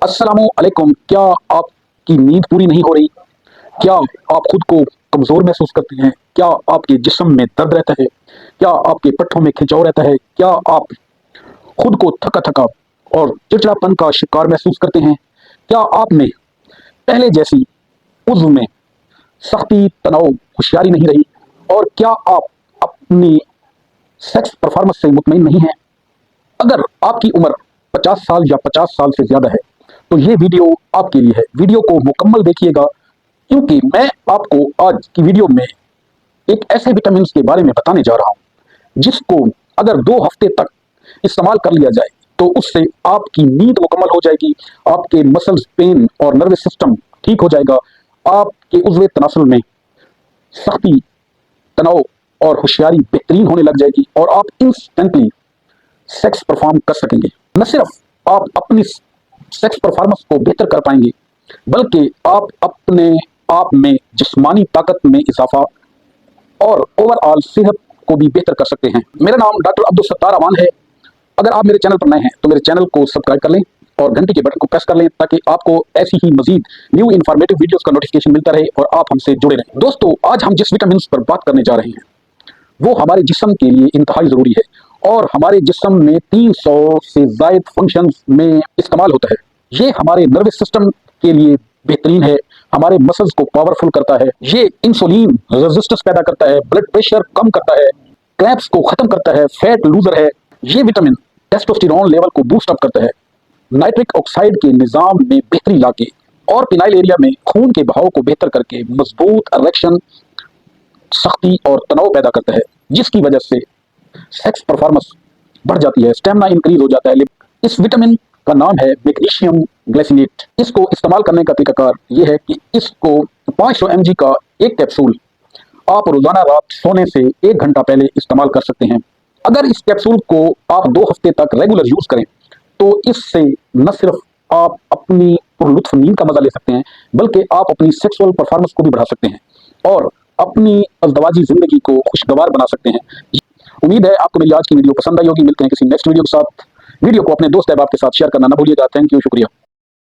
अस्सलामु अलैकुम। क्या आपकी नींद पूरी नहीं हो रही? क्या आप खुद को कमज़ोर महसूस करते हैं? क्या आपके जिस्म में दर्द रहता है? क्या आपके पट्ठों में खिंचाव रहता है? क्या आप खुद को थका-थका और चिड़चिड़ापन का शिकार महसूस करते हैं? क्या आप में पहले जैसी उज़्व में सख्ती, तनाव, होशियारी नहीं रही? और क्या आप अपनी सेक्स परफ़ॉर्मेंस से मुतमईन नहीं हैं? अगर आपकी उम्र 50 साल या 50 साल से ज़्यादा है, तो ये वीडियो आपके लिए है। वीडियो को मुकम्मल देखिएगा, क्योंकि मैं आपको आज की वीडियो में एक ऐसे विटामिन्स के बारे में बताने जा रहा हूँ, जिसको अगर 2 हफ्ते तक इस्तेमाल कर लिया जाए, तो उससे आपकी नींद मुकम्मल हो जाएगी, आपके मसल्स, पेन और नर्वस सिस्टम ठीक हो जाएगा, आपके उज़्व तनासुल में सख्ती, तनाव और होशियारी बेहतरीन होने लग जाएगी और आप इंस्टेंटली सेक्स परफॉर्म कर सकेंगे। न सिर्फ आप अपनी सेक्स परफॉर्मेंस को बेहतर कर पाएंगे, बल्कि आप अपने आप में जिस्मानी ताकत में इजाफा और ओवरऑल सेहत को भी बेहतर कर सकते हैं। मेरा नाम डॉक्टर अब्दुल सत्तार अमान है। अगर आप मेरे चैनल पर नए हैं तो मेरे चैनल को सब्सक्राइब कर लें और घंटी के बटन को प्रेस कर लें, ताकि आपको ऐसी ही मजीद न्यू इन्फॉर्मेटिव वीडियोस का नोटिफिकेशन मिलता रहे और आप हमसे जुड़े रहें। दोस्तों, आज हम जिस विटामिन पर बात करने जा रहे हैं, वो हमारे जिस्म के लिए इंतहाई ज़रूरी है और हमारे जिस्म में 300 से ज़ायद फंक्शंस में इस्तेमाल होता है। ये हमारे नर्वस सिस्टम के लिए बेहतरीन है, हमारे मसल्स को पावरफुल करता है, ये इंसुलिन रेजिस्टेंस पैदा करता है, ब्लड प्रेशर कम करता है, क्रैम्प्स को ख़त्म करता है, फैट लूजर है। ये विटामिन टेस्टोस्टेरोन लेवल को बूस्ट अप करता है, नाइट्रिक ऑक्साइड के निज़ाम में बेहतरी लाके और पिनाइल एरिया में खून के बहाव को बेहतर करके मजबूत इरेक्शन, सख्ती और तनाव पैदा करता है, जिसकी वजह से सेक्स परफॉर्मेंस बढ़ जाती है, स्टेमिना इंक्रीज हो जाता है। इस विटामिन का नाम है मैग्नीशियम ग्लाइसिनेट। इसको इस्तेमाल करने का तरीकाकार ये है कि इसको 500 mg का एक कैप्सूल आप रोजाना रात सोने से 1 घंटा पहले इस्तेमाल कर सकते हैं। अगर इस कैप्सूल को आप 2 हफ्ते तक रेगुलर यूज करें, तो इससे न सिर्फ आप अपनी लुत्फ नींद का मजा ले सकते हैं, बल्कि आप अपनी सेक्सुअल परफॉर्मेंस को भी बढ़ा सकते हैं और अपनी अज़दवाजी जिंदगी को खुशगवार बना सकते हैं। उम्मीद है आपको मेरी आज की वीडियो पसंद आई होगी। मिलते हैं किसी नेक्स्ट वीडियो के साथ। वीडियो को अपने दोस्त अहबाब के साथ शेयर करना ना भूलिएगा। थैंक यू, शुक्रिया।